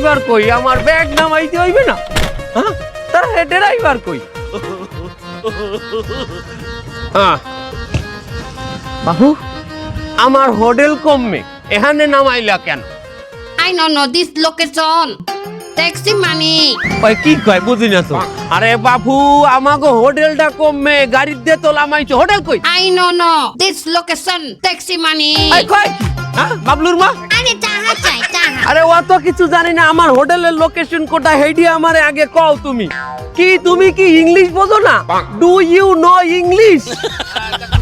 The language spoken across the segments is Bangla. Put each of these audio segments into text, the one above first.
ড্রাইভার কই আমার ব্যাগ নামাইতে হইবে না হ্যাঁ তার ড্রাইভার কই হ্যাঁ বাবু আমার হোটেল কমবে এখানে নামাইলা কেন I don't know this location. Taxi money. ওই কি কয় বুঝি না তো আরে বাবু আমাগো হোটেলটা কমবে গাড়ি দিয়ে তো নামাইছো হোটেল কই I don't know this location. Taxi money. এই কয় কি হ্যাঁ বাবলুর মা আরে টাকা চাই টাকা। আরে অত কিছু জানি না আমার হোটেলের লোকেশন কোথায় হেডি আমারে আগে কও তুমি কি ইংলিশ বোঝো না ডু ইউ নো ইংলিশ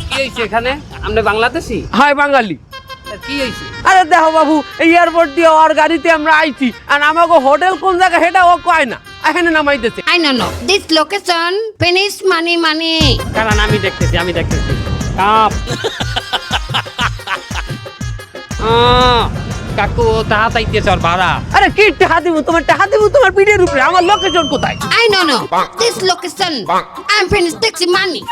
কি হইছে এখানে আমরা বাংলাদেশী হাই বাঙালি কি হইছে আরে দেখো বাবু এই এয়ারপোর্ট দিয়ে ওর গাড়িতে আমরা আইছি আর আমাকে হোটেল কোন জায়গা সেটা ও কয় না এখানে নামাইতেছে I don't know this location. Finish money. কারণ আমি দেখতেছি কাপ কাকু টাকা চাইতেছে আর ভাড়া আরে কি টাকা দিব তোমার পিঠের উপরে আমার লোকেশন কোথায় I don't know this location. I'm finish taxi money.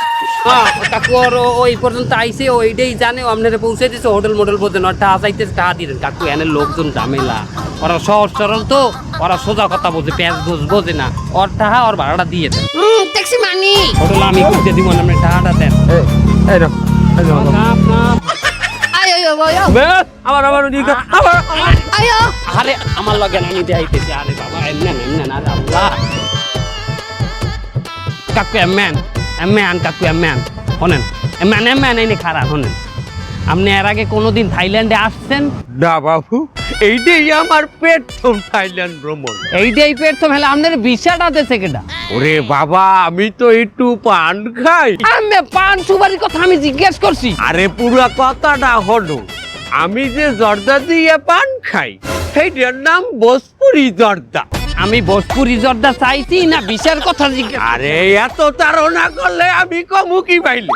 কাকু আর ওই পর্যন্ত আইসে ওইটাই জানে আপনারা পৌঁছে দিছে হোটেল মোটেল বোঝেন আর টাকা চাইতেছে টাকা দিলেন কাকু এনে লোকজন ঝামেলা ওরা সহজ সরল তো ওরা সোজা কথা বোঝে প্যাঁচ বোঝে না ওর টাকা ওর ভাড়াটা দিয়ে দেন Taxi money. হোটেল আমি বুঝতে দিব না আপনি টাকাটা দেন এই নাও Ayo. বেশ আবার Ayo. আরে আমার লগে আমি দেখাইতেছি আরে বাবা এমন আরে আল্লাহ কাকু এমন কাকু এমন শোনেন এমন এই খারাপ শোনেন আপনি এর আগে কোনোদিন থাইল্যান্ডে আসছেন না বাবু এইটাই আমার প্রথম থাইল্যান্ড ভ্রমণ এইটাই প্রথম হলে আপনার ভিসাটা দেশে কেটা ওরে বাবা আমি তো একটু পান খাই আমি পান সুপারির কথা আমি জিজ্ঞেস করছি আরে পুরো কথাটা হলো আমি যে জর্দা দিয়ে পান খাই সেইটার নাম ভোজপুরি জর্দা আমি ভোজপুরি জর্দা চাইছি না ভিসার কথা জিজ্ঞেস আরে এত তাড়না করলে আমি কমু কি পাইলে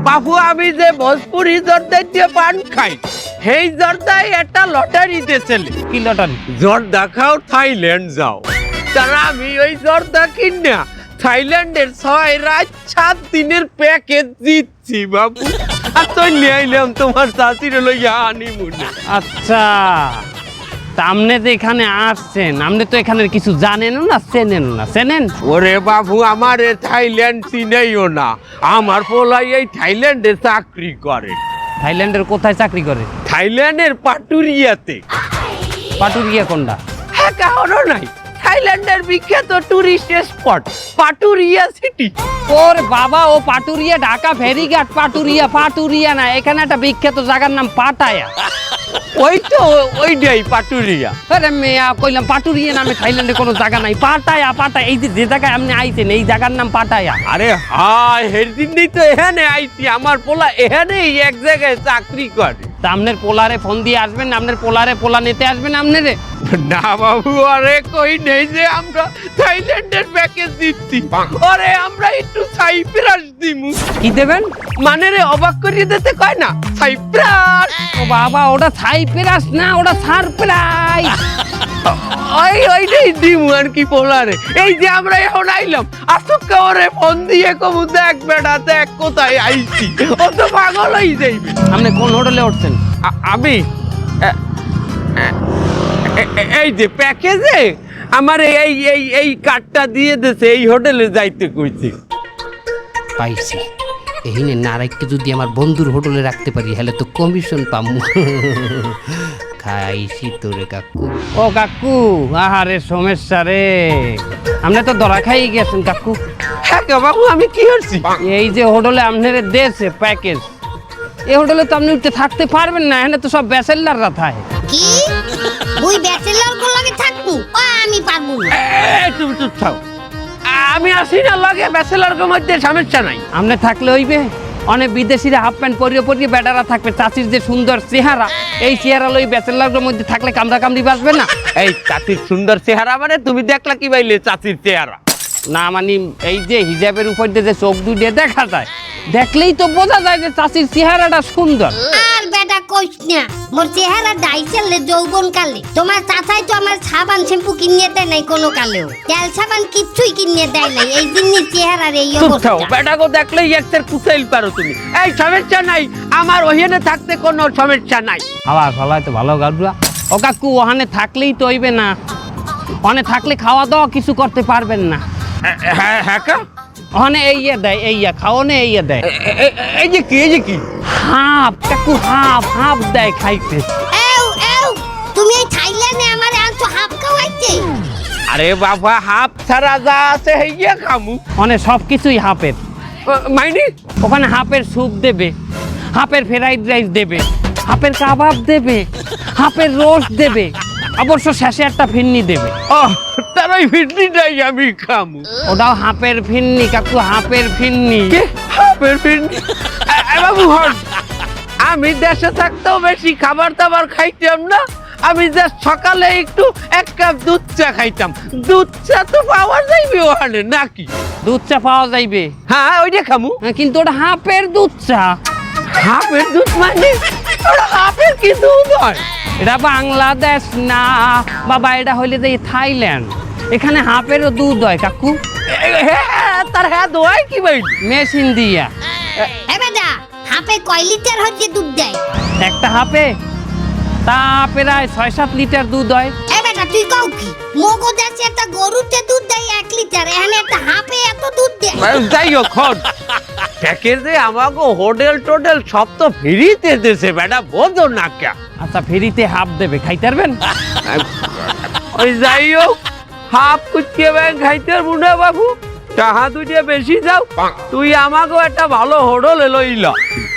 বাবু আমি যে ভোজপুরি জর্দা দিয়ে পান খাই সেই জর্দায় একটা লটারি দিয়েছিল কি লটারি জর্দা খাও থাইল্যান্ড যাও তারা আমি ওই জর্দা কিনা থাইল্যান্ডের 6 রাত 7 দিনের প্যাকেজ দিচ্ছি বাবু আর তো নিয়ে আইলাম তোমার চাচির লইয়া হানিমুনে আচ্ছা তা আপনি তো এখানে আসছেন আপনি তো এখানে কিছু জানেন না চেনেন ওরে বাবু আমার থাইল্যান্ড চিনেইও না আমার পোলাই এই থাইল্যান্ডে চাকরি করে থাইল্যান্ডের কোথায় চাকরি করে থাইল্যান্ডের পাটুরিয়াতে পাটুরিয়া কোনটা হ্যাঁ কারো নাই থাইল্যান্ডের বিখ্যাত টুরিস্ট স্পট পাটুরিয়া সিটি ওর বাবা ও পাটুরিয়া ঢাকা ফেরিঘাট পাটুরিয়া না এখানে একটা বিখ্যাত জায়গার নাম পাটায়া ওই তো ওইটাই পাটুরিয়া আরে মেয়া কইলাম পাটুরিয়া নামে থাইল্যান্ডে কোনো জায়গা নাই পাটায়া এই যে জায়গায় আপনি আইছেন এই জায়গার নাম পাটায়া আরে হাই হেরদিনই তো এখানে আইছি আমার পোলা এখানেই এক জায়গায় চাকরি করে তা আপনার পোলারে ফোন দিয়ে আসবেন আপনার পোলা নিতে আসবেন আপনারে না বাবু আরে কই নেই যে আমরা থাইল্যান্ডের প্যাকেজ দিচ্ছি আরে আমরা একটু সাইপ্রাস দিমু কি দেবেন মানে রে অবাক করিয়ে দিতে কয় না সাইপ্রাস ও বাবা ওটা সাইপ্রাস না ওটা সারপ্রাইজ ওইটাই দিমু আর কি পোলারে এই যে আমরা এখন আইলাম আসুক ওরে ফোন দিয়ে কমু দেখ বেটা দেখ কোথায় আইছি ও তো পাগল হয়ে যাইবে আপনি কোন হোটেলে উঠছেন আমি এই যে প্যাকেজে আমার এই কার্ডটা দিয়ে দিয়েছে এই হোটেলে যাইতে কইছি পাইছি এইনে নারাইকে যদি আমার বন্ধুর হোটেলে রাখতে পারি হলে তো কমিশন পামু খাইছি তোরে কাকু ও কাকু আহারে সমস্যা রে আপনি তো ধরা খাই গেছেন কাকু হ্যাঁ বাবু আমি কি করছি এই যে হোটেলে আপনার দেশে প্যাকেজ এই হোটেলে তো আপনি উঠতে থাকতে পারবেন না এখানে তো সব ব্যাচেলাররা থাকে কি ওই ব্যাচেলর গুলো লাগে থাকবো আমি পারবো না তুমি চুপ থাও আমি আসি না লাগে ব্যাচেলারদের মধ্যে সমস্যা নাই আপনি থাকলে হইবে অনেক বিদেশিরা হাফ প্যান্ট পরিয়ে বেটারা থাকবে চাচির যে সুন্দর চেহারা এই চেহারা লই ব্যাচেলারদের মধ্যে থাকলে কামড়ি বাসবে না এই চাচির সুন্দর চেহারা মানে তুমি দেখলা কি বাইলে চাচির চেহারা না মানে এই যে হিজাবের উপর দিয়ে যে চোখ দুই দিয়ে দেখা যায় দেখলেই তো বোঝা যায় যে চাচির চেহারাটা সুন্দর আর বেটা কইস না মোর চেহারা ডাইছেলে যৌবন কালে তোমার চাচাই তো আমার সাবান শ্যাম্পু কিনে দেয় নাই কোনো কালেও তেল সাবান কিচ্ছুই কিনে দেয় নাই এই দিনই চেহারার এই অবস্থা বেটাকে দেখলেই একটার কুচাইল পারো তুমি এই সমস্যা নাই আমার ওখানে থাকতে কোনো সমস্যা নাই হাওয়া ফলায় তো ভালো গাড়ুয়া ও কাকু ওখানে থাকলেই তো হইবে না অনে থাকলে খাওয়া দাওয়া কিছু করতে পারবেন না। হ্যাঁ হ্যাঁ কা অনে এইয়া দেয়, এইয়া খাওয়ানে এইয়া দেয়। এই যে কি হাফ কাকু, হাফ হাফ দেয় খাইতে। এও এও তুমি এই থাইল্যান্ডে আমারে আনছো হাফ খাওয়াইতে? আরে বাবা হাফ ছাড়া যা আছে হেইয়া খামু। অনে সব কিছুই হাফের। মাইনি ওখানে হাফের স্যুপ দেবে, হাফের ফ্রাইড রাইস দেবে, হাফের কাবাব দেবে, হাফের রোস্ট দেবে, অবশ্য শেষে একটা ফিন্নি দেবে। তার ওই ফিরনিটাই আমি খামু। ওটাও হাফের ফিন্নি কাকু, হাফের ফিন্নি। কে হাফের ফিরনি? বাবু হন, আমি দেশে থাকতেও বেশি খাবার দাবার খাইতাম না। আমি জাস্ট সকালে একটু 1 কাপ দুধ চা খাইতাম। দুধ চা তো পাওয়া যাইবে ওখানে নাকি? দুধ চা পাওয়া যাইবে, হ্যাঁ ওইটা খামু। কিন্তু ওটা হাফের দুধ চা। হাফের দুধ মানে ওটা হাফের কি দুধ হয়? এটা বাংলাদেশ না বাবা, এটা হইলে যে থাইল্যান্ড। এখানে হাফেরও দুধ হয় কাকু, হ্যাঁ তার হ্যাঁ দোয়াই কি ভাই? মেশিন দিয়া। এ বেটা, হাফে কয় লিটার হচ্ছে দুধ দেয়? একটা হাফে তা প্রায় 6-7 লিটার দুধ হয়। এ বেটা তুই কও কি? মগো দেশে একটা গরুতে দুধ দেয় 1 লিটার, এখানে একটা হাফে এত দুধ দেয়? যাই হোক হন, দেখে যে আমাকে হোটেল টোটেল সব তো ফ্রিতে দিছে বেটা, বোঝো না কে? আচ্ছা ফেরিতে হাফ দেবে, খাইতে পারবেন? ওই যাই হোক হাফ কুচকে ব্যাং খাইতে মুনা বাবু, টাহা দুইটা বেশি যাও। তুই আমাকেও একটা ভালো হোটেল লইল।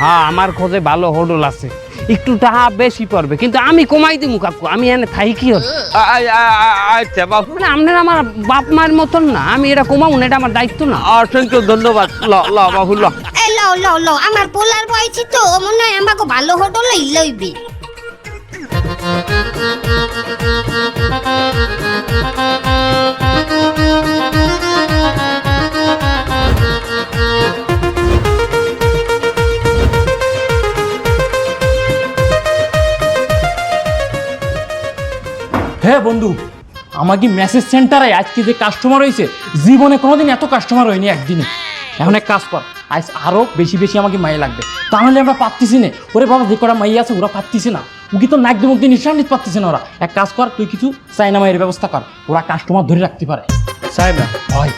হ্যাঁ আমার খোঁজে ভালো হোটেল আছে, একটু টাকা বেশি পড়বে, কিন্তু আমি কমাই দিমু কাকু। আমি এনে থাই কি হল? আচ্ছা বাবু, মানে আপনার আমার বাপ মায়ের মতন না, আমি এটা কমাবো না, এটা আমার দায়িত্ব না। অসংখ্য ধন্যবাদ। ল ল বাবু ল। এই লও লও লও, আমার পোলার বয়সী তো, ও মনে হয় আমাকে ভালো হোটেল লইবে। হ্যাঁ বন্ধু, আমাকে মেসেজ সেন্টারে আজকে যে কাস্টমার হয়েছে, জীবনে কোনোদিন এত কাস্টমার হয়নি একদিনে। এখন এক কাজ কর, আজ আরও বেশি বেশি আমাকে মাই লাগবে, তাহলে আমরা পাচ্ছিস না। ওরে বাবা, যে কটা মাই আছে ওরা পাচ্ছিস না, উকি তো নাক মুখ দিয়ে নিঃশ্বাস নিতে পারতেছে না ওরা। এক কাজ কর, তুই কিছু চাইনা মায়ের ব্যবস্থা কর, ওরা কাস্টমার ধরে রাখতে পারে। চাইনা হয়।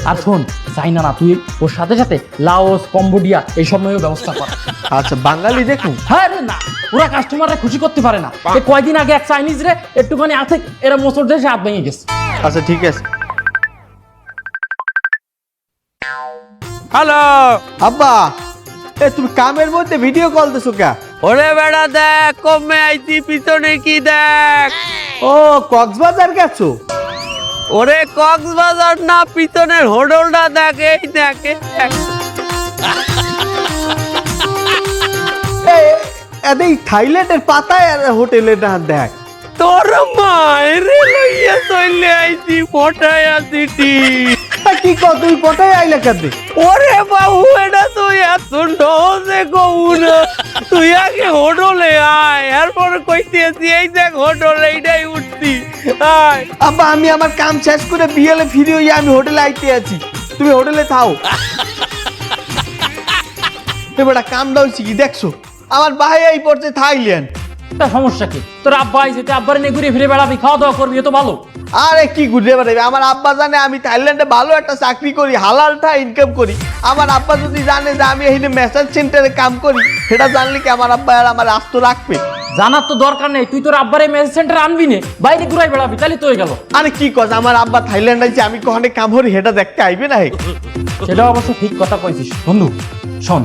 আর শোন, চাইনা না, তুই ওর সাথে সাথে লাওস, কম্বোডিয়া এইসব মেয়েও ব্যবস্থা কর। আচ্ছা বাঙালি দেখুন। হ্যাঁ রে না, ওরা কাস্টমাররা খুশি করতে পারে না। এই কয়দিন আগে এক চাইনিজ রে একটুখানি আছে, এরা মোচড় দিয়ে হাত ভেঙে গেছে। আচ্ছা ঠিক আছে। হ্যালো আব্বা, এ তুমি কামের মধ্যে ভিডিও কল দিছো কে? ওরে বেড়া দেখ কমে আইছি, পিছনে কি দেখ? ও কক্সবাজার গেছো? ওরে কক্সবাজার না, পিছনের হোটেলটা দেখ, এই দেখ এই দেখ। এই থাইল্যান্ডের পাতায় আর হোটেলের না দেখ। তোর মায়ের লইয়া চলে আইছি পটায়া সিটি। কি কর, তুই পটায় আইলা কাঁদে? ওরে বাবু, এটা তুই এত সহজে কবু না। তুই আগে হোটেলে আয়, এরপরে কইতেছি এই দেখ হোটেল, এইটাই উঠছি আয়। আব্বা, আমি আমার কাম শেষ করে বিয়েলে ফিরে হইয়া আমি হোটেলে আইতে আছি, তুমি হোটেলে থাও। এবার কাম দাও কি দেখছো, আমার ভাই এই পড়ছে থাইল্যান্ড। তা সমস্যা কি? তোর আব্বা যেতে আব্বার নিয়ে ঘুরে ফিরে বেড়াবি, খাওয়া দাওয়া করবি, এ তো ভালো। আরে কি ঘুরে বেড়াবে, আমার আব্বা জানে আমি থাইল্যান্ডে ভালো একটা চাকরি করি, হালালটা ইনকাম করি। আমার আব্বা যদি জানে যে আমি এই মেসাজ সেন্টারে কাম করি, সেটা জানলে কি আমার আব্বা আর আমার আস্ত রাখবে? জানার তো দরকার নেই, তুই তোর আব্বার এই মেসেজ সেন্টার আনবি নে, বাইরে ঘুরাই বেড়াবি, তাহলে তো হয়ে গেল। আরে কি কস, আমার আব্বা থাইল্যান্ড আইছে, আমি কখনো কাম করি সেটা দেখতে আইবে না? সেটা অবশ্য ঠিক কথা কইছিস বন্ধু। শোন,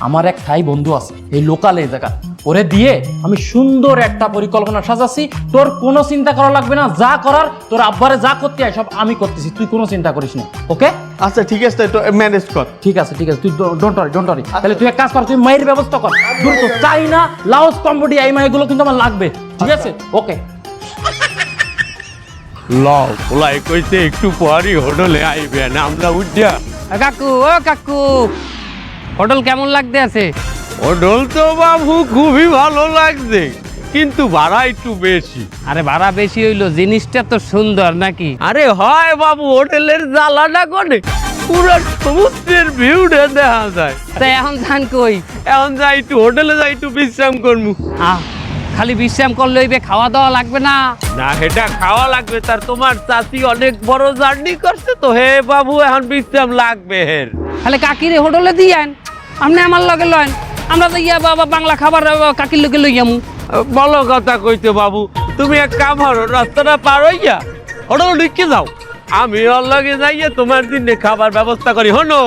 আমার এক থাই বন্ধু আছে এই লোকাল এই জায়গা, ওরে দিয়ে আমি সুন্দর একটা পরিকল্পনা সাজাচ্ছি। তোর কোনো চিন্তা করা লাগবে না, যা করার তোর আব্বারে যা করতে হয় সব আমি করতেছি, তুই কোনো চিন্তা করিস না। ওকে আচ্ছা ঠিক আছে, তো ম্যানেজ কর। ঠিক আছে ঠিক আছে, তুই ডোন্ট ওয়ারি। তাহলে তুই এক কাজ কর, তুই মায়ের ব্যবস্থা কর দ্রুত। চাইনা, লাওস, কম্বোডিয়া এই মাইগুলো কিন্তু আমার লাগবে, ঠিক আছে? ওকে। লও ওলাই কইতে একটু পরই হোটেলে আইবেন, আমরা উঠিয়া। কাকু, ও কাকু, হোটেল কেমন লাগতে আছে? হোটেল তো বাবু খুবই ভালো লাগছে, কিন্তু ভাড়া একটু বেশি। আরে ভাড়া বেশি হইলো, জিনিসটা তো সুন্দর নাকি? আরে হয় বাবু, হোটেলের জ্বালাটা করে পুরো সমুদ্রের ভিউটা দেখা যায়। তাই এখন ধান কই? এখন যাই একটু হোটেলে যাই, একটু বিশ্রাম করবো। খালি বিশ্রাম করলে হইবে, খাওয়া দাওয়া লাগবে না? না এটা খাওয়া লাগবে, তার তোমার চাচি অনেক বড় জার্নি করছে তো হে বাবু, এখন বিশ্রাম লাগবে হের। খালি কাকিরে হোটেলে দিয়েন, আপনি আমার লগে লয়েন, আমরা তো ইয়া বাবা বাংলা খাবার কাকির লগে লই যামু। বলো কথা কইতে বাবু, তুমি এক কাম করো, রাস্তাটা পার হইয়া হোটেল ঢুকে যাও, আমি ওর লগে যাইয়া তোমার দিনে খাবার ব্যবস্থা করি। হনো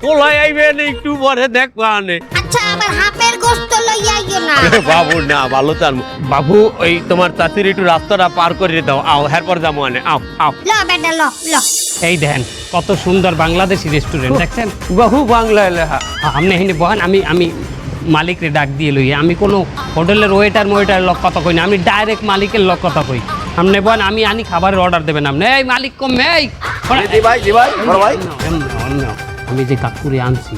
পোলাই আইবেন একটু পরে দেখবো আনে। আচ্ছা আবার হাফের গোস্ত লইয়া আইও না। বাবু না ভালো চান বাবু, ওই তোমার চাচির একটু রাস্তাটা পার করে দাও, আও এরপর যাবো আনে, আও আও। ল বেটা ল ল। এই দেখেন কত সুন্দর বাংলাদেশি রেস্টুরেন্ট, দেখছেন? বহু বাংলায় লেখা। আপনি এখানে বহেন, আমি মালিকরে ডাক দিয়ে লই। আমি কোনো হোটেলের ওয়েটার লক কথা কই না, আমি ডাইরেক্ট মালিকের লক কথা কই। আপনি বলেন, আমি আনি খাবারের অর্ডার দেবেন আপনি। এই মালিক কম, এই জি ভাই বড় ভাই। আমি যে কাকুরে আনছি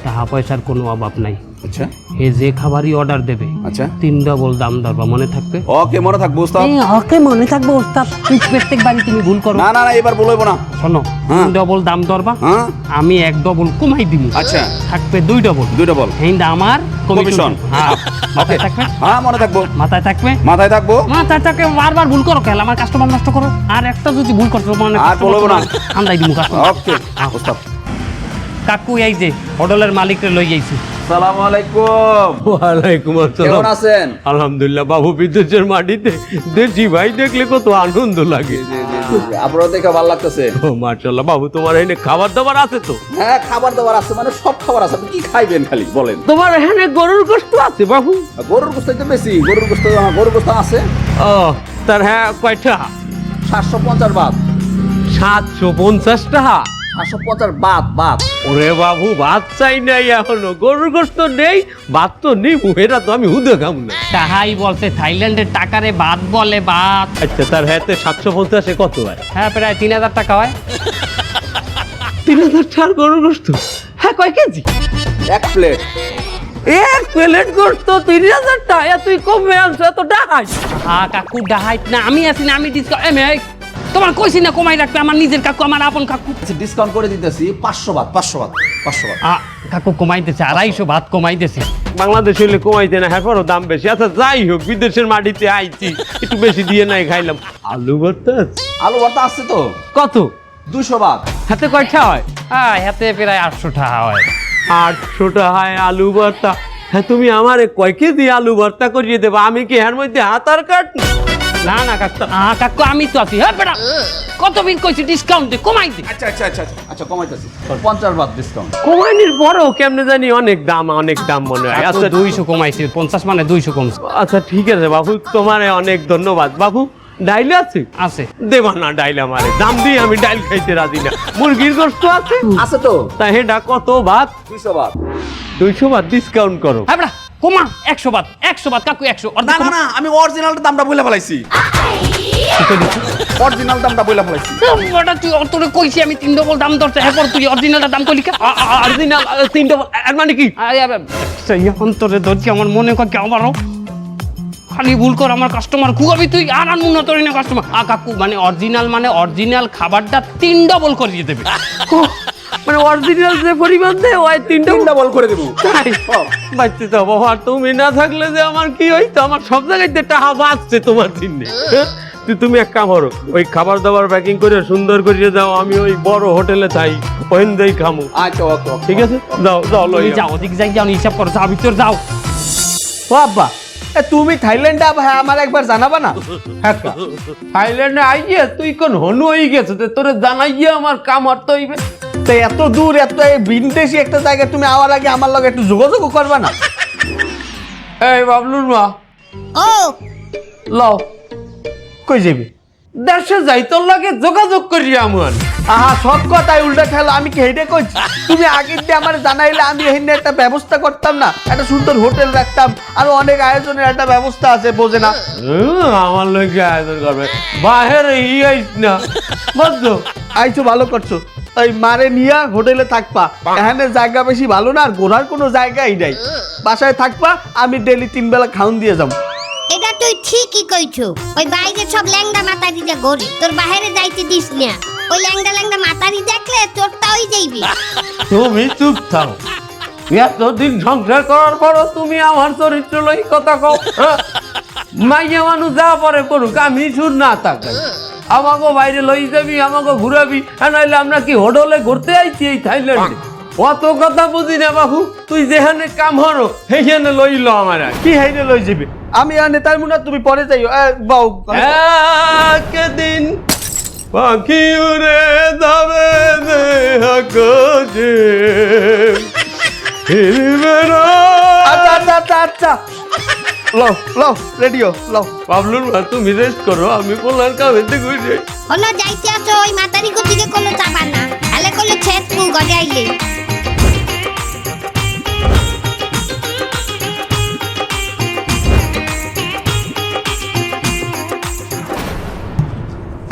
টাকা পয়সার কোনো অভাব নাই। আচ্ছা এ যে খাবারই অর্ডার দেবে আচ্ছা 3 ডবল দাম দরবা, মনে থাকবে? ওকে মনে থাকবো ওস্তাদ। এই হকে মনে থাকবে ওস্তাদ, তুই প্রত্যেক বাড়ি তুমি ভুল করো। না না না এবার বলবো না। শোনো, হ্যাঁ। 3 ডবল দাম দরবা, হ্যাঁ আমি 1 ডবল কমাই দিব। আচ্ছা থাকবে 2 ডবল। 2 ডবল। এইটা আমার কমিশন। কমিশন। হ্যাঁ, মাথায় থাকবে? হ্যাঁ মনে থাকবো। মাথায় থাকবে? মাথায় থাকবো। মাথায় থাকবে। বারবার ভুল করো কেন? আমার কাস্টমার নষ্ট করো। আর একটা যদি ভুল করছো মানে আর বলবো না। আন্দাই দিমু কাস্টমার। ওকে ওস্তাদ। কাকু এই যে হোটেলের মালিকরে লই যাইছি। আসসালামু আলাইকুম। ওয়ালাইকুম কেমন আসসালাম। আছেন? আলহামদুলিল্লাহ বাবু, বিদেশের মাটিতে দেশি ভাই দেখলে কত আনন্দ লাগে। আপনারা দেখে ভালো লাগতেছে। ও মাশাআল্লাহ বাবু, তোমার এখানে খাবার দাবার আছে তো? হ্যাঁ খাবার দাবার আছে, মানে সব খাবার আছে। আপনি কি খাইবেন খালি বলেন? তোমার এখানে গরুর গোশত আছে বাবু? গরুর গোশত তো বেশি, গরুর গোশত আছে। ও তার হ্যাঁ কয়টা? 750 বাত। 750 টাকা? 750 বাত। ওরে বাবু, ভাত চাই নাই এখনো, গরুর গোশত নেই, ভাত তো নেই, এটা তো আমি হুদে খাম না। তাহাই বলছে থাইল্যান্ডের টাকারে ভাত বলে ভাত। আচ্ছা তার হ্যাঁ 750 কত হয়? হ্যাঁ প্রায় 3000 টাকা হয়। 3000 টাকার গরুর গোশত? হ্যাঁ কয় কেজি? 1 প্লেট। এক প্লেট গোশত 3000 টাকা? তুই কমে আনছো এত ডাহাই? হ্যাঁ কাকু ডাহাইত না, আমি আছি না, আমি ডিসকাউন্ট। তোমার কইছি না কমাই রাখবে, আমার নিজের কাকু, আমার আপন কাকু। আচ্ছা ডিসকাউন্ট করে দিতেছি 500 বাত। কাকু কমাইতেছে 250 ভাত কমাইতেছে। বাংলাদেশ হইলে কমাইতে না, হ্যাঁ দাম বেশি। আচ্ছা যাই হোক, বিদেশের মাটিতে আইছি, একটু বেশি দিয়ে নাই খাইলাম। আলু ভর্তা আছে? আলু ভর্তা আছে তো? কত? 200 বাত। হাতে কয়টা হয়? হ্যাঁ হাতে প্রায় 800 টাকা হয়। 800 টাকা আলু ভর্তা? হ্যাঁ তুমি আমারে কয় কেজি আলু ভর্তা করিয়ে দেবা? আমি কি এর মধ্যে হাত আর কাট? না না কাকু, কাকু আমি তো আছি। হ্যাঁ বেটা, কত বিল কইছি ডিসকাউন্ট দে, কমাই দে। আচ্ছা কমাইতেছি 50 বাত ডিসকাউন্ট। কমাইনির পরেও কেমনে জানি অনেক দাম মনে হয়। আচ্ছা আচ্ছা 200 কমাইছি, 50 মানে 200 কমছে। আচ্ছা ঠিক আছে বাবু, তোমারে অনেক ধন্যবাদ। বাবু ডাইল আছে? আছে। দেবা না ডাইল আমারে, দাম দিয়ে আমি ডাইল খাইতে রাজি না। মুরগির গোশত আছে? আছে তো? তা হেডা কত ভাত? 200 বাত। 200 ভাত ডিসকাউন্ট করো। হ্যাঁ বেটা কমা, 100 বাত কাকু 100। না না না আমি অরিজিনালটা দামটা বইলা ফেলাইছি। অরিজিনাল দামটা বইলা ফেলাইছি। বেটা তুই তোরে কইছি আমি 3 ডবল দাম ধরছে, এরপর তুই অরিজিনালটা দাম কইলি কে? অরিজিনাল 3 ডবল, এর মানে কি? সেই অন্তরে ধরছি, আমার মনে কয় আমারও খালি ভুল কর, আমার কাস্টমার খুবই তুই আর উন্নত না কাস্টমার। কাকু মানে অরিজিনাল খাবারটা 3 ডবল করিয়ে দেবে। মানে অরিজিনাল যে পরিমাণ দেয় ওই 3 ডাবল করে দেব। বাচ্চা তো বাবা, তুমি না থাকলে যে আমার কি হইতো? আমার সব জায়গায় টাকা বাঁচছে তোমার জন্য। তুমি এক কাম করো, ওই খাবার দাবার প্যাকিং করে সুন্দর করিয়ে দাও, আমি ওই বড় হোটেলে যাই, ওখান দেই খামু। আচ্ছা ওকে ঠিক আছে, যাও লই যাও ওদিক যাই, যাও হিসাব করো, যাও ভিতর যাও। ও আব্বা, তুমি থাইল্যান্ডে ভাই আমার একবার জানাবা না? হ্যাঁ থাইল্যান্ডে আইয়ে তুই কোন হনু হয়ে গেছে, তোরে জানাইয়ে আমার কাম অর্থ হইবে। তো এত দূর এত বিনদেশি একটা জায়গা তুমি আওয়ার আগে আমার লগে একটু যোগাযোগ করবা না? এই বাবলুর মা, ও লও কই যাবি? দেশে যাই, তোর লাগে যোগাযোগ করি আমার। আহা সব কথাই উল্টা খেলো, আমি কি হেডে কইছি? তুমি আগে দিয়ে আমার জানাইলে আমি এখানে একটা ব্যবস্থা করতাম না, একটা সুন্দর হোটেল রাখতাম, আর অনেক আয়োজনের একটা ব্যবস্থা আছে, বোঝে না? আমার লোকে আয়োজন করবে, বাহিরে আইস না, বুঝছো? আইছো ভালো করছো, ওই মারে নিয়া হোটেলে থাকবা, এখানে জায়গা বেশি ভালো না, আর ঘোরার কোনো জায়গাই নাই, বাসায় থাকবা, আমি ডেলি 3 বেলা খাওন দিয়ে যাবো। এটা তুই ঠিকই কইছো। ওই বাইরে সব ল্যাংড়া মাতারি যা ঘরে, তোর বাইরে যাইতে দিস না। ওই ল্যাংড়া মাতারি দেখলে তোরটা হই যাইবি। তুমি চুপ থাকো, এতদিন সংসার করার পরও তুমি আমার চরিত্র লই কথা কও। মাইয়া মানুষ যা পরে করুক, আমি সুর না তাকাই। আমাকে বাইরে লই যাবি, আমাকে ঘুরাবি, আর নাইলে আমরা কি হোটেলে ঘুরতে আইছি এই থাইল্যান্ডে? অত কথা বুঝি না বাবু, তুই যেখানে কাম হরো সেইখানে লইল আমার আর। কি হাইনে লই যাবে? আমি আনে তার মুনা, তুমি পরে যাইও। বাউ একদিন পাখি উড়ে যাবে আকাশে, ফিরবে না। আচ্ছা আচ্ছা আচ্ছা আচ্ছা, লও লও রেডিও লও। বাবলুর মা, তুমি রেস্ট করো, আমি পোলার কামেতে ঘুরে। হলো যাইতে আছো ওই মাতারি কুতিকে কলো চাবা না, আলে কলো ছেদ পু ঘরে আইলে।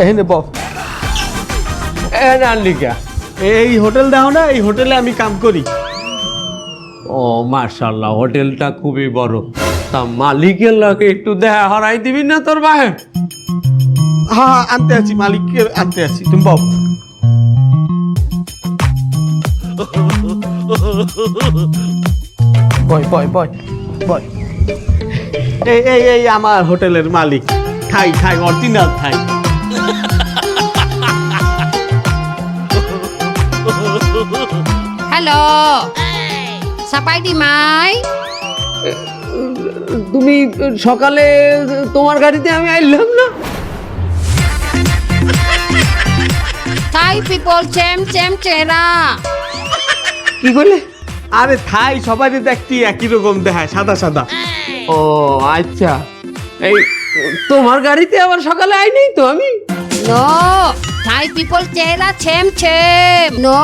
এখানে বস। আনলিকা এই হোটেল দেখো না, এই হোটেলে আমি কাম করি। ও মার্শাল্লাহ, হোটেলটা খুবই বড়। তা মালিকের লাগে একটু দেখা হরাই দিবি না তোর বাহে? হ্যাঁ হ্যাঁ, আনতে আছি, মালিককে আনতে আছি, তুমি বল। বয় বয় বয় বয়। এই এই এই আমার হোটেলের মালিক, থাই থাই, অরিজিনাল থাই। হ্যালো সাপাইটি মাই, তুমি সকালে তোমার গাড়িতে আমি আইলাম না? থাই পিপল চেম চেম চেহারা। কি করলে? আরে থাই সবাই দেখতে একই রকম দেখায়, সাদা সাদা। ও আচ্ছা, এই তোমার গাড়িতে আবার সকালে আই নাই তো আমি? নো, থাই পিপল চেহারা চেম চেম। নো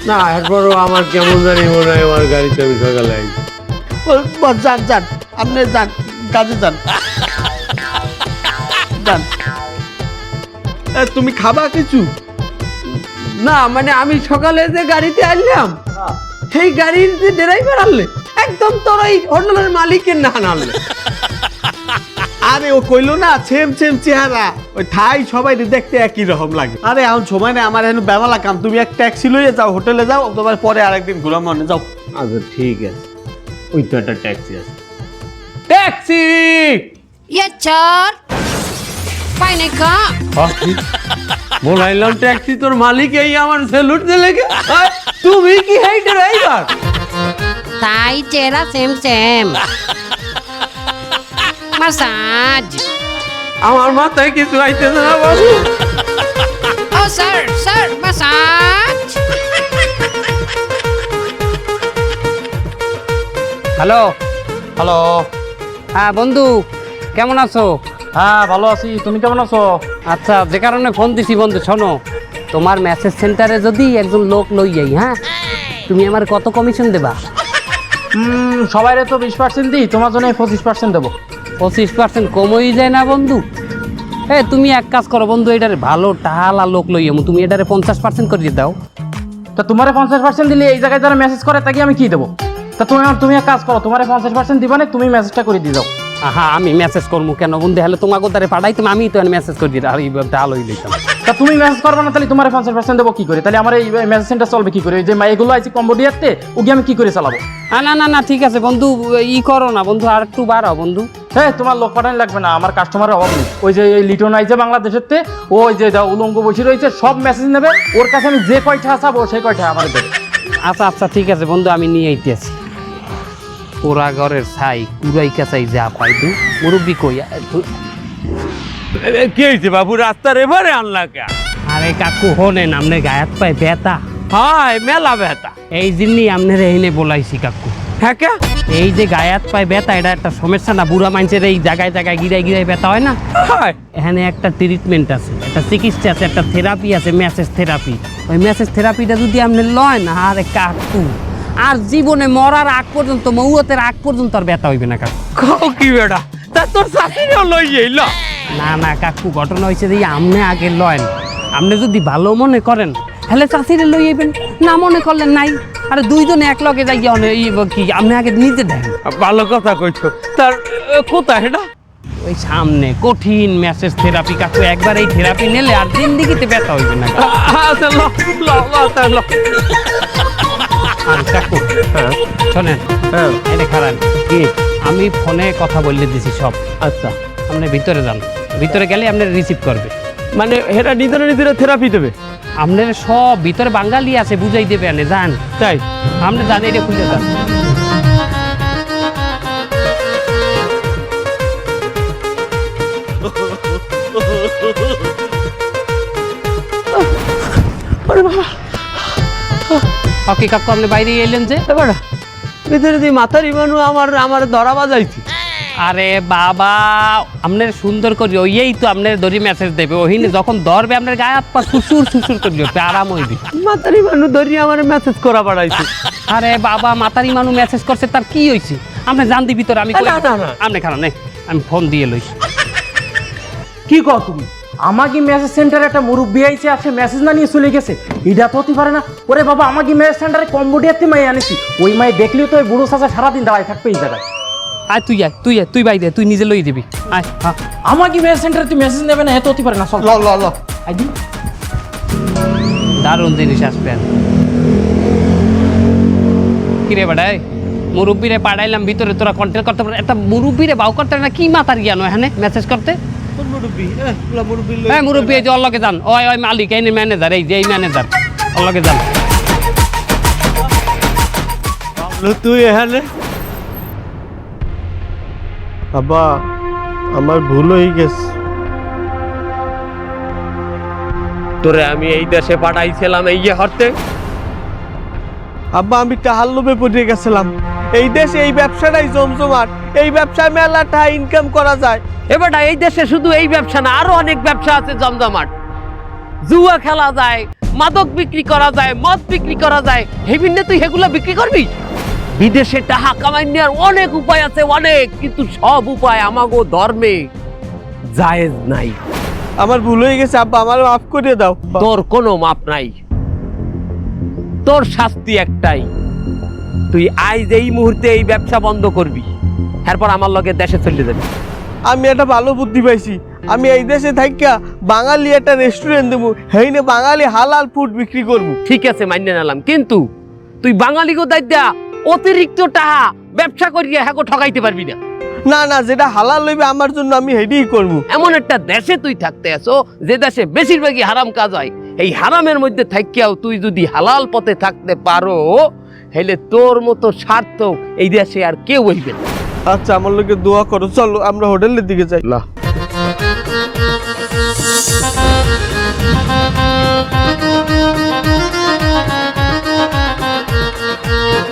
না, এরপরও আমার কেমন জানি মনে হয় আমার গাড়িতে আমি সকালে আই। বস যান যান, আপনি যান, কাজে যান যান। তুমি খাবা কিছু? না মানে আমি সকালে যে গাড়িতে আনলাম, সেই গাড়ির যে ড্রাইভার আনলে একদম তোর ওই হোটেলের মালিকের না আনলে। আরে ও কইলো না সেম সেম চেহারা, ওই থাই সবাই দেখতে একই রকম লাগে। আরে এখন সময় নেই আমার, এখন বেমালা কাম। তুমি এক ট্যাক্সি লইয়ে যাও, হোটেলে যাও, তোমার পরে আরেকদিন ঘুরাম মনে যাও। আচ্ছা ঠিক আছে, ওই তো একটা ট্যাক্সি আছে। ট্যাক্সি! ইয়ে চর পাই নাই কা। বলাইলাম ট্যাক্সি, তোর মালিক এই আমার স্যালুট দিলে কে? তুমি কি এই ড্রাইভার? থাই চেহারা সেম সেম। মাসাজ। আমার মাথায় কিছু আইতেছে না বাবু। ও sir sir massage. Hello hello. হ্যাঁ বন্ধু, কেমন আছো? হ্যাঁ ভালো আছি, তুমি কেমন আছো? আচ্ছা, যে কারণে ফোন দিছি বন্ধু, শোনো, তোমার মেসেজ সেন্টারে যদি একজন লোক লই যাই, হ্যাঁ, তুমি আমার কত কমিশন দেবা? সবাইরে তো 20% দিই, তোমার জন্য 25% দেবো। 25% কমই যায় না বন্ধু? তুমি এক কাজ করো বন্ধু, এটারে ভালো টালা লোক লই যাবো, তুমি এটারে 50% করে দিয়ে দাও। তা তোমারে 50% দিলে এই জায়গায় যারা মেসেজ করে তাকে আমি কি দেবো? তা তুমি এক কাজ করো, তোমারে 50% দিবা না, তুমি মেসেজটা করে দিয়ে দাও। হ্যাঁ, আমি মেসেজ করবো কেন বন্ধু? হলে তোমাকে তারে পাঠাই, তুমি আমি তো মেসেজ করে দিই, আর এই ভালোই দিতাম। তা তুমি মেসেজ করবে না, তাহলে তোমার 50% দেবো কি করে? তাহলে আমার এই মেসেজ সেন্টার চলবে কি করে? এই যে এগুলো আছে কম্বোডিয়াতে, ওকে আমি কি করে চালাবো? না না না, ঠিক আছে বন্ধু, ই করো না বন্ধু, আর একটু বাড়াও বন্ধু। হ্যাঁ, তোমার লোক পাঠানি লাগবে না, আমার কাস্টমারের অভাব নেই। ওই যে এই লিটন আইছে বাংলাদেশের তে, ওই যে উলঙ্গ বসে রয়েছে, সব মেসেজ নেবে, ওর কাছে আমি যে কয়টা আসাবো সেই কয়টা আমার দেবে। আচ্ছা আচ্ছা ঠিক আছে বন্ধু, আমি নিয়ে আইতেছি। পোড়া ঘরের ছাই কুড়াই কাছাই যা পাই তু মুরব্বী কই। কি হয়েছে বাবু, রাস্তার এবারে আনলা কে? আরে কাকু হনেন, আমনে গায়াত পায় ব্যথা, হায় মেলা ব্যথা। এই জিন্নি আমনের এইনে বলাইছি কাকু। হ্যাঁ কে? এই যে গায়াত পায় ব্যথা, এটা একটা সমস্যা না? বুড়া মানুষের এই জায়গায় জায়গায় গিরায় গিরায় ব্যথা হয় না? হায় এখানে একটা ট্রিটমেন্ট আছে, একটা চিকিৎসা আছে, একটা থেরাপি আছে, মেসেজ থেরাপি। ওই মেসেজ থেরাপিটা যদি আপনি লয় না, আরে কাকু আর জীবনে মরার আগ পর্যন্ত, মৌতের আগ পর্যন্ত আর ব্যথা হইবে না কাকু। কও কি বেটা, তা তোর শাশুড়িও লই যাইল? না না কাকু, ঘটনা হয়েছে যে আপনি আগে লয়েন, আপনি যদি ভালো মনে করেন তাহলে চাষিরে লই আইবেন, না মনে করলেন নাই। আরে দুইজনে এক লগে যাই কি, আপনি আগে নিজে দেন। ভালো কথা কইছো। তার কোথায় এটা? ওই সামনে কঠিন মেসেজ থেরাপি কাকু, একবার এই থেরাপি নিলে আর জিন্দিগিতে ব্যথা হইবে না কাকু। আচ্ছা ল ল ল ল। আর কাকু শোনেন, এটা খারাপ কি আমি ফোনে কথা বললে দিছি সব। আচ্ছা, আপনি ভিতরে যান, ভিতরে গেলে আপনার রিসিভ করবে। মানে হেরা নিজেরা নিজেরা থেরাপি দেবে? আপনার সব ভিতরে বাঙালি আছে, বুঝাই দেবে আনে, যান। তাই? আপনি জানেন এটা খুলে যান। ওকে কাকু, আপনি বাইরে এলেন যে? এবার ভিতরে দিয়ে মাথার ইমানু আমার ধরা বাজাইছি। আরে বাবা, আপনার সুন্দর করি ওই তো আপনার দড়ি মেসেজ দেবে, ওহিনে যখন ধরবে আপনার গায়ে হাত পা সুসুর সুসুর করবে, আরাম হইবে। মাথার ইমানু ধরিয়ে আমার মেসেজ করা বাড়াইছে। আরে বাবা, মাতারি মানু মেসেজ করছে, তার কি হয়েছে? আপনি জান দি ভিতরে, আমি না, না, না। আপনি খারাপ নেই, আমি ফোন দিয়ে লইস। কি কও তুমি? আমাকে মেসেজ সেন্টারে একটা মুরব্বি আইছে, আছে মেসেজ না নিয়ে চলে গেছে, এটা তো হতে পারে না। ওরে বাবা, আমাকে মেসেজ সেন্টারে কম্বোডিয়াতে মাই আনেছি, ওই মাই দেখলেও তো ওই বুড়ো চাচা সারাদিন দাঁড়ায় থাকবে এই জায়গায়। আয় তুই আয়, তুই আয়, তুই বাইরে তুই নিজে লই দিবি। আয়, হ্যাঁ। আমাকে মেসেজ সেন্টারে তুই মেসেজ নেবে না, এত হতে পারে না। চল ল আইদি দারুণ জিনিস আসবেন। কিরে বেটাই, মুরব্বিরে পাঠাইলাম ভিতরে, তোরা কন্ট্যাক্ট করতে পারে? একটা মুরব্বিরে বাউ করতে না, কি মাতার জ্ঞান এখানে মেসেজ করতে? হ্যাঁ মুরব্বি, এই যে অল্লকে যান, ওই ওই মালিক, এই ম্যানেজার, এই যে এই ম্যানেজার, অল্লকে যান। তুই এখানে? বাবা, আমার ভুল হয়ে গেছে। তোরে আমি এই দেশে পাঠাইছিলাম এই যে হরতে। আব্বা, আমি টাহার লোভে পড়ে গেছিলাম। এই দেশে এই ব্যবসাটাই জমজমাট, এই ব্যবসায় মেলা টাকা ইনকাম করা যায়। এবারটা এই দেশে শুধু এই ব্যবসা না, আরো অনেক ব্যবসা আছে জমজমাট। জুয়া খেলা যায়, মাদক বিক্রি করা যায়, মদ বিক্রি করা যায়। হেবিনে তুই সেগুলো বিক্রি করবি? বিদেশে টাকা কামাই নেওয়ার অনেক উপায় আছে, অনেক, কিন্তু সব উপায় আমাগো ধর্মে জায়েজ নাই। আমার ভুল হয়ে গেছে আব্বা, আমার মাফ করে দাও। তোর কোনো মাপ নাই, তোর শাস্তি একটাই, তুই আজ এই মুহূর্তে এই ব্যবসা বন্ধ করবি, এরপর আমার লগে দেশে চলে যাবি। আমি একটা ভালো বুদ্ধি পাইছি। আমি এই দেশে থাইকা বাঙালি একটা রেস্টুরেন্ট দেবো, হেইনে বাঙালি হালাল ফুড বিক্রি করবো। ঠিক আছে, মান্য নিলাম, কিন্তু তুই বাঙালি গো দায়িত্বা অতিরিক্ত টাকা ব্যবসা করিয়া হ্যাঁ ঠকাইতে পারবি না। না না, যেটা হালাল লইবে আমার জন্য, আমি হেডিই করবো। এমন একটা দেশে তুই থাকতে আসো যে দেশে বেশিরভাগই হারাম কাজ হয়, এই হারামের মধ্যে থাকিয়াও তুই যদি হালাল পথে থাকতে পারো, হেলে তোর মতো সার্থক এই দেশে আর কেউ হইবে না। আচ্ছা, আমার লোকে দোয়া করো, চলো আমরা হোটেলের দিকে যাই।